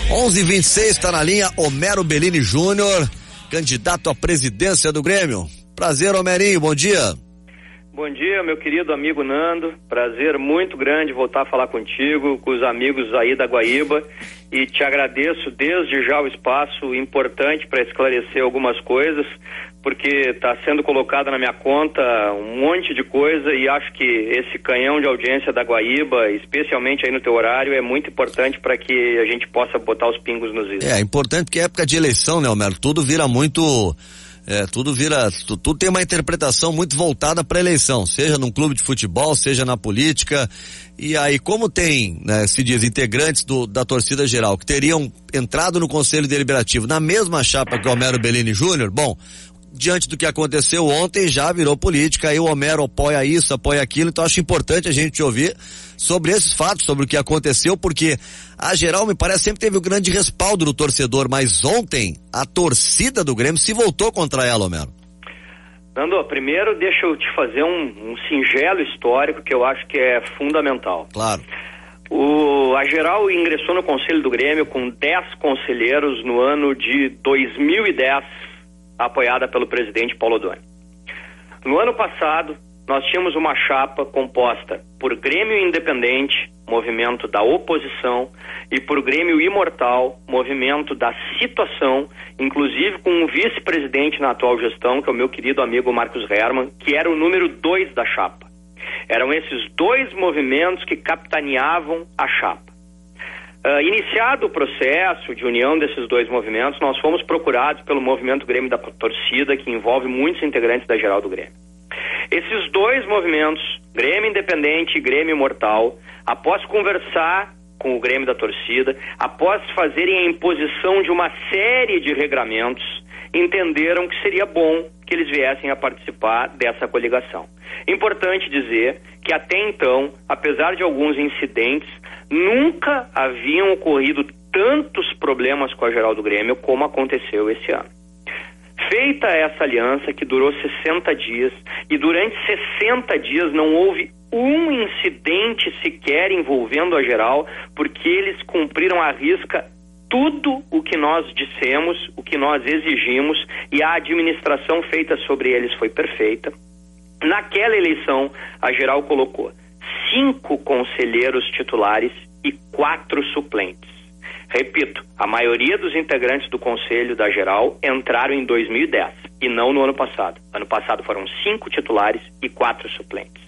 11h26, está na linha Homero Bellini Júnior, candidato à presidência do Grêmio. Prazer, Homerinho, bom dia. Bom dia, meu querido amigo Nando. Prazer muito grande voltar a falar contigo, com os amigos aí da Guaíba, e te agradeço desde já o espaço importante para esclarecer algumas coisas, porque está sendo colocada na minha conta um monte de coisa e acho que esse canhão de audiência da Guaíba, especialmente aí no teu horário, é muito importante para que a gente possa botar os pingos nos is. É importante porque é época de eleição, né, Homero? Tudo vira muito... tudo tem uma interpretação muito voltada para a eleição, seja num clube de futebol, seja na política. E aí, como tem, né, se diz, integrantes da torcida geral que teriam entrado no Conselho Deliberativo na mesma chapa que o Homero Bellini Júnior, bom, diante do que aconteceu ontem, já virou política, aí o Homero apoia isso, apoia aquilo, então acho importante a gente ouvir sobre esses fatos, sobre o que aconteceu, porque a geral, me parece, sempre teve o grande respaldo do torcedor, mas ontem a torcida do Grêmio se voltou contra ela, Homero. Nando, primeiro deixa eu te fazer um singelo histórico que eu acho que é fundamental. Claro. A geral ingressou no Conselho do Grêmio com 10 conselheiros no ano de 2010, apoiada pelo presidente Paulo Odoni. No ano passado, nós tínhamos uma chapa composta por Grêmio Independente, movimento da oposição, e por Grêmio Imortal, movimento da situação, inclusive com um vice-presidente na atual gestão, que é o meu querido amigo Marcos Herman, que era o número 2 da chapa. Eram esses dois movimentos que capitaneavam a chapa. Iniciado o processo de união desses dois movimentos, nós fomos procurados pelo movimento Grêmio da Torcida, que envolve muitos integrantes da geral do Grêmio. Esses dois movimentos, Grêmio Independente e Grêmio Imortal, após conversar com o Grêmio da Torcida, após fazerem a imposição de uma série de regramentos, entenderam que seria bom que eles viessem a participar dessa coligação. Importante dizer que até então, apesar de alguns incidentes, nunca haviam ocorrido tantos problemas com a geral do Grêmio como aconteceu esse ano. Feita essa aliança, que durou 60 dias, e durante 60 dias não houve um incidente sequer envolvendo a geral, porque eles cumpriram à risca tudo o que nós dissemos, o que nós exigimos, e a administração feita sobre eles foi perfeita. Naquela eleição, a geral colocou 5 conselheiros titulares e 4 suplentes. Repito, a maioria dos integrantes do Conselho da Geral entraram em 2010 e não no ano passado. Ano passado foram 5 titulares e 4 suplentes.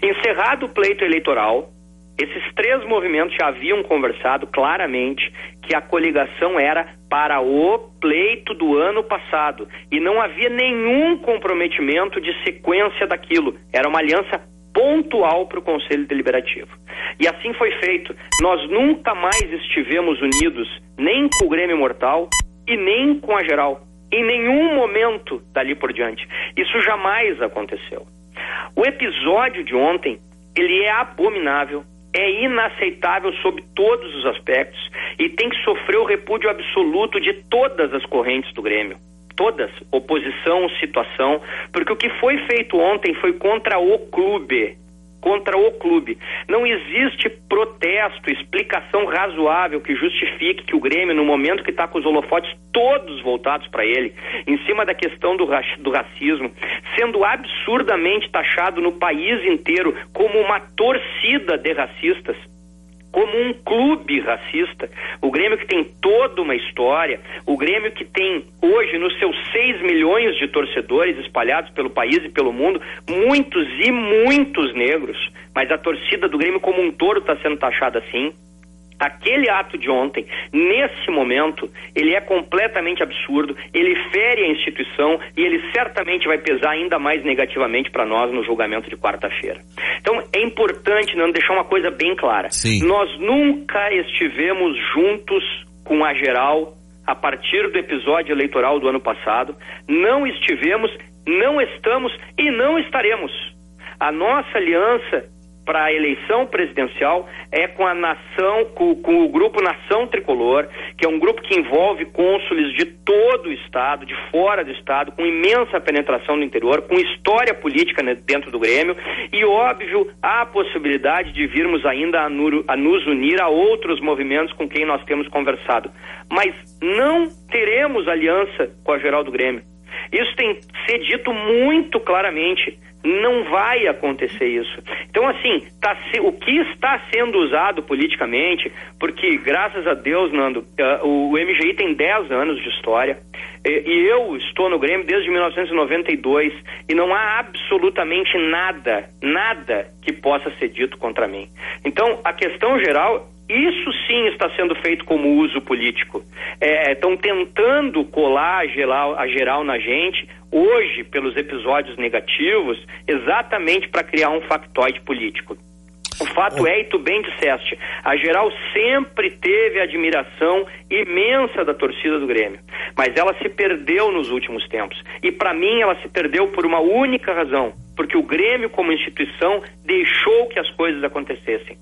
Encerrado o pleito eleitoral, esses 3 movimentos já haviam conversado claramente que a coligação era para o pleito do ano passado e não havia nenhum comprometimento de sequência daquilo. Era uma aliança pontual para o Conselho Deliberativo. E assim foi feito. Nós nunca mais estivemos unidos, nem com o Grêmio Imortal e nem com a geral. Em nenhum momento dali por diante. Isso jamais aconteceu. O episódio de ontem, ele é abominável, é inaceitável sob todos os aspectos e tem que sofrer o repúdio absoluto de todas as correntes do Grêmio. Todas, oposição, situação, porque o que foi feito ontem foi contra o clube. Contra o clube. Não existe protesto, explicação razoável que justifique que o Grêmio, no momento que está com os holofotes todos voltados para ele, em cima da questão do racismo, sendo absurdamente taxado no país inteiro como uma torcida de racistas, como um clube racista, o Grêmio que tem toda uma história, o Grêmio que tem hoje nos seus 6 milhões de torcedores espalhados pelo país e pelo mundo, muitos e muitos negros, mas a torcida do Grêmio como um todo está sendo taxada assim. Aquele ato de ontem, nesse momento, ele é completamente absurdo, ele fere a instituição e ele certamente vai pesar ainda mais negativamente para nós no julgamento de quarta-feira. Então, é importante não deixar uma coisa bem clara. Sim. Nós nunca estivemos juntos com a geral a partir do episódio eleitoral do ano passado. Não estivemos, não estamos e não estaremos. A nossa aliança para a eleição presidencial é com a nação, com o grupo Nação Tricolor, que é um grupo que envolve cônsules de todo o estado, de fora do estado, com imensa penetração no interior, com história política dentro do Grêmio, e óbvio, há a possibilidade de virmos ainda a nos unir a outros movimentos com quem nós temos conversado. Mas não teremos aliança com a geral do Grêmio. Isso tem que ser dito muito claramente. Não vai acontecer isso. Então, assim, o que está sendo usado politicamente, porque, graças a Deus, Nando, o MGI tem 10 anos de história, e eu estou no Grêmio desde 1992, e não há absolutamente nada que possa ser dito contra mim. Então, a questão geral, isso sim está sendo feito como uso político. Estão tentando colar a geral na gente, hoje, pelos episódios negativos, exatamente para criar um factoide político. O fato é, e tu bem disseste, a geral sempre teve admiração imensa da torcida do Grêmio, mas ela se perdeu nos últimos tempos. E para mim ela se perdeu por uma única razão, porque o Grêmio como instituição deixou que as coisas acontecessem.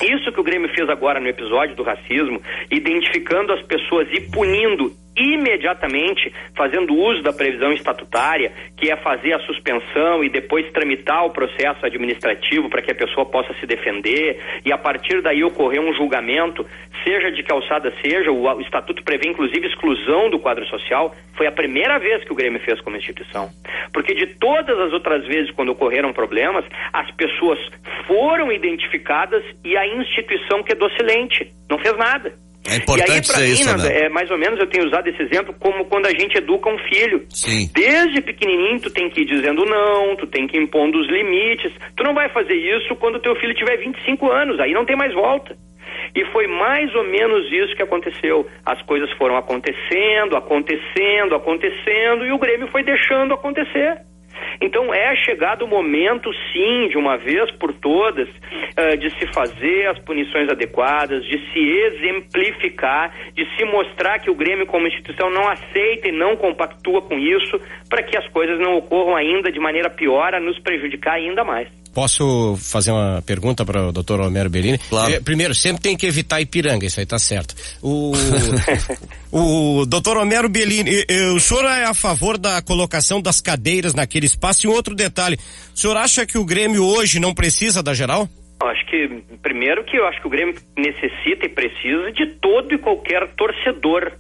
Isso que o Grêmio fez agora no episódio do racismo, identificando as pessoas e punindo imediatamente, fazendo uso da previsão estatutária, que é fazer a suspensão e depois tramitar o processo administrativo para que a pessoa possa se defender, e a partir daí ocorrer um julgamento, seja de que alçada seja, o estatuto prevê inclusive exclusão do quadro social. Foi a primeira vez que o Grêmio fez como instituição, porque de todas as outras vezes quando ocorreram problemas, as pessoas foram identificadas e a instituição quedou silente, não fez nada. É importante ser isso, né? Mais ou menos eu tenho usado esse exemplo como quando a gente educa um filho. Sim. Desde pequenininho tu tem que ir dizendo não, tu tem que ir impondo os limites. Tu não vai fazer isso quando teu filho tiver 25 anos, aí não tem mais volta. E foi mais ou menos isso que aconteceu. As coisas foram acontecendo, e o Grêmio foi deixando acontecer. Então é chegado o momento, sim, de uma vez por todas, de se fazer as punições adequadas, de se exemplificar, de se mostrar que o Grêmio como instituição não aceita e não compactua com isso, para que as coisas não ocorram ainda de maneira pior, a nos prejudicar ainda mais. Posso fazer uma pergunta para o Dr. Homero Bellini? Claro. Primeiro, sempre tem que evitar Ipiranga, isso aí tá certo. O Dr. Homero Bellini, o senhor é a favor da colocação das cadeiras naquele espaço? E outro detalhe, o senhor acha que o Grêmio hoje não precisa da geral? Acho que, primeiro que eu acho que o Grêmio necessita e precisa de todo e qualquer torcedor.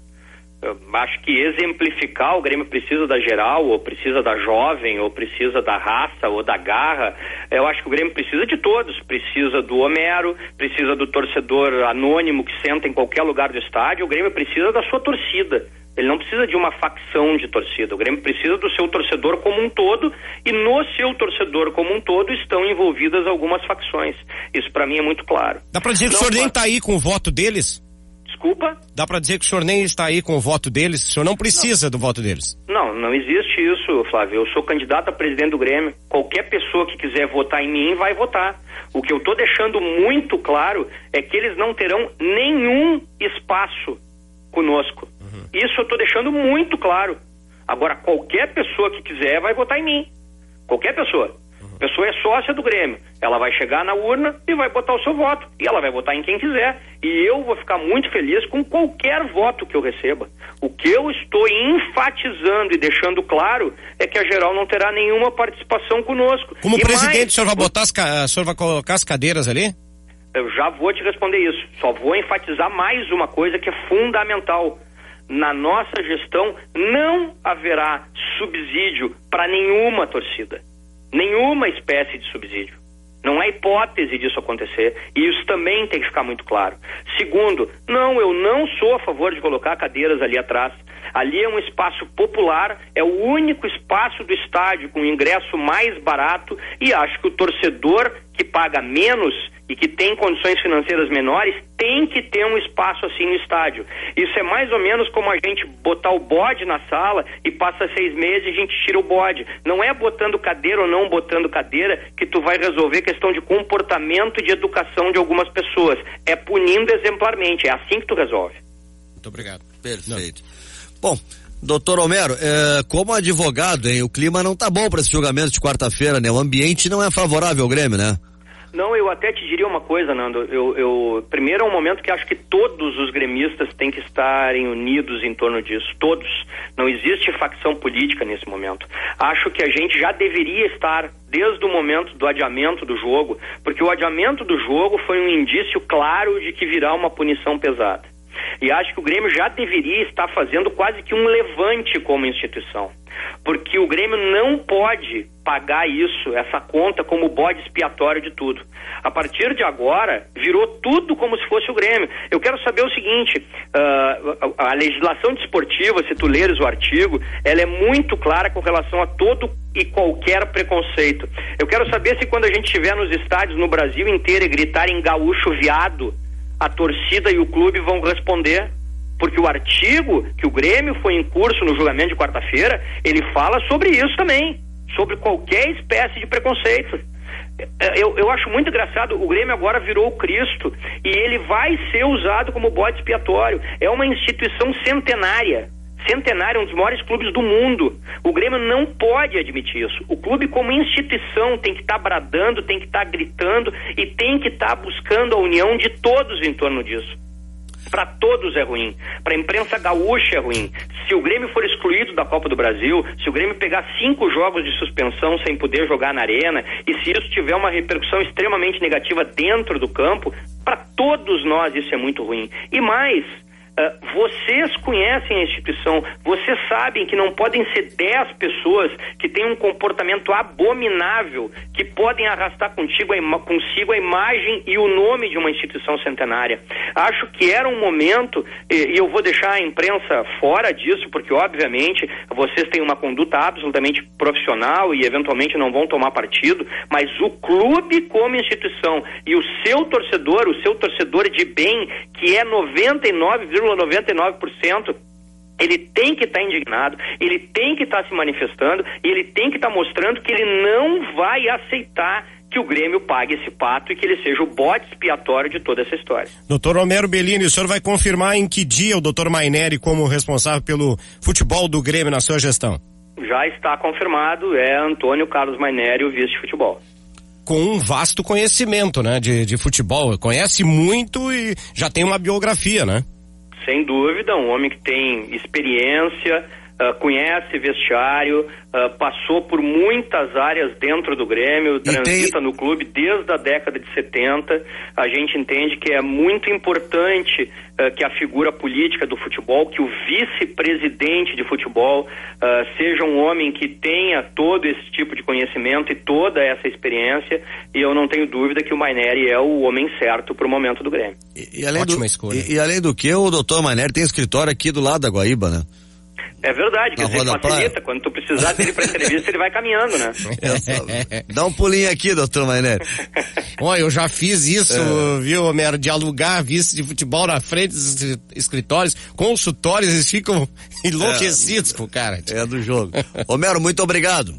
Eu acho que exemplificar, o Grêmio precisa da geral, ou precisa da jovem, ou precisa da raça, ou da garra. Eu acho que o Grêmio precisa de todos. Precisa do Homero, precisa do torcedor anônimo que senta em qualquer lugar do estádio. O Grêmio precisa da sua torcida. Ele não precisa de uma facção de torcida. O Grêmio precisa do seu torcedor como um todo, e no seu torcedor como um todo estão envolvidas algumas facções. Isso para mim é muito claro. Dá para dizer que o senhor nem tá aí com o voto deles? Desculpa? Dá para dizer que o senhor nem está aí com o voto deles? O senhor não precisa do voto deles? Não existe isso, Flávio. Eu sou candidato a presidente do Grêmio. Qualquer pessoa que quiser votar em mim vai votar. O que eu estou deixando muito claro é que eles não terão nenhum espaço conosco. Isso eu estou deixando muito claro. Agora, qualquer pessoa que quiser vai votar em mim. Qualquer pessoa. A pessoa é sócia do Grêmio. Ela vai chegar na urna e vai botar o seu voto. E ela vai votar em quem quiser. E eu vou ficar muito feliz com qualquer voto que eu receba. O que eu estou enfatizando e deixando claro é que a geral não terá nenhuma participação conosco. Como presidente, o senhor vai botar o senhor vai colocar as cadeiras ali? Eu já vou te responder isso. Só vou enfatizar mais uma coisa que é fundamental. Na nossa gestão não haverá subsídio para nenhuma torcida. Nenhuma espécie de subsídio. Não há hipótese disso acontecer, e isso também tem que ficar muito claro. Segundo, eu não sou a favor de colocar cadeiras ali atrás. Ali é um espaço popular, é o único espaço do estádio com ingresso mais barato, e acho que o torcedor que paga menos e que tem condições financeiras menores tem que ter um espaço assim no estádio. Isso é mais ou menos como a gente botar o bode na sala e passa 6 meses e a gente tira o bode. Não é botando cadeira ou não botando cadeira que tu vai resolver questão de comportamento e de educação de algumas pessoas. É punindo exemplarmente, é assim que tu resolve. Muito obrigado. Perfeito. Bom, doutor Homero, como advogado, o clima não tá bom para esse julgamento de quarta-feira, né? O ambiente não é favorável ao Grêmio, né? Não, eu até te diria uma coisa, Nando. Primeiro é um momento que acho que todos os gremistas têm que estarem unidos em torno disso. Todos. Não existe facção política nesse momento. Acho que a gente já deveria estar desde o momento do adiamento do jogo, porque o adiamento do jogo foi um indício claro de que virá uma punição pesada. E acho que o Grêmio já deveria estar fazendo quase que um levante como instituição. Porque o Grêmio não pode pagar isso, essa conta, como bode expiatório de tudo. A partir de agora, virou tudo como se fosse o Grêmio. Eu quero saber o seguinte, a legislação desportiva, se tu leres o artigo, ela é muito clara com relação a todo e qualquer preconceito. Eu quero saber se quando a gente estiver nos estádios no Brasil inteiro e gritar em gaúcho viado, a torcida e o clube vão responder. Porque o artigo que o Grêmio foi em curso no julgamento de quarta-feira, ele fala sobre isso também, sobre qualquer espécie de preconceito. Eu acho muito engraçado, o Grêmio agora virou o Cristo e ele vai ser usado como bode expiatório. É uma instituição centenária, um dos maiores clubes do mundo. O Grêmio não pode admitir isso. O clube como instituição tem que estar bradando, tem que estar gritando e tem que estar buscando a união de todos em torno disso. Para todos é ruim, para a imprensa gaúcha é ruim. Se o Grêmio for excluído da Copa do Brasil, se o Grêmio pegar 5 jogos de suspensão sem poder jogar na arena, e se isso tiver uma repercussão extremamente negativa dentro do campo, para todos nós isso é muito ruim. E mais, vocês conhecem a instituição, vocês sabem que não podem ser 10 pessoas que têm um comportamento abominável, que podem arrastar consigo a imagem e o nome de uma instituição centenária. Acho que era um momento, e eu vou deixar a imprensa fora disso, porque obviamente vocês têm uma conduta absolutamente profissional e eventualmente não vão tomar partido, mas o clube como instituição e o seu torcedor de bem, que é 99,99%, ele tem que estar indignado, ele tem que estar se manifestando e ele tem que estar mostrando que ele não vai aceitar que o Grêmio pague esse pato e que ele seja o bode expiatório de toda essa história. Doutor Homero Bellini, o senhor vai confirmar em que dia o doutor Maineri como responsável pelo futebol do Grêmio na sua gestão? Já está confirmado, é Antônio Carlos Maineri, o vice-futebol. Com um vasto conhecimento, né, de futebol, conhece muito e já tem uma biografia, né? Sem dúvida, um homem que tem experiência, conhece vestiário, passou por muitas áreas dentro do Grêmio, transita no clube desde a década de 70. A gente entende que é muito importante que a figura política do futebol, que o vice-presidente de futebol seja um homem que tenha todo esse tipo de conhecimento e toda essa experiência, e eu não tenho dúvida que o Maineri é o homem certo para o momento do Grêmio. Ótima escolha. E além do que, o doutor Maineri tem escritório aqui do lado da Guaíba, né? É verdade, quer dizer, facilita. Quando tu precisar dele para entrevista, ele vai caminhando, né? Dá um pulinho aqui, doutor Maineri. Ó, eu já fiz isso, viu, Homero, de alugar vice de futebol na frente dos escritórios, consultórios, eles ficam enlouquecidos com o cara. É do jogo. Homero, muito obrigado.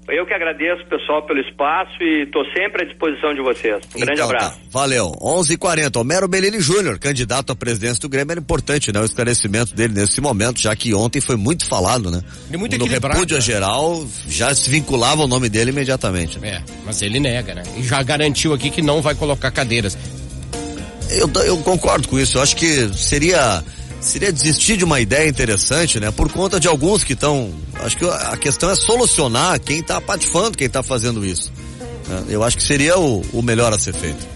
Eu que agradeço, pessoal, pelo espaço e estou sempre à disposição de vocês. Um grande abraço. Tá. Valeu. 11h40. Homero Bellini Júnior, candidato à presidência do Grêmio. Era importante, né? O esclarecimento dele nesse momento, já que ontem foi muito falado, né? Ele muito no repúdio geral, já se vinculava o nome dele imediatamente. Mas ele nega, né? E já garantiu aqui que não vai colocar cadeiras. Eu concordo com isso. Eu acho que seria desistir de uma ideia interessante, né? Por conta de alguns que estão... Acho que a questão é solucionar quem está patifando, quem está fazendo isso. Eu acho que seria o melhor a ser feito.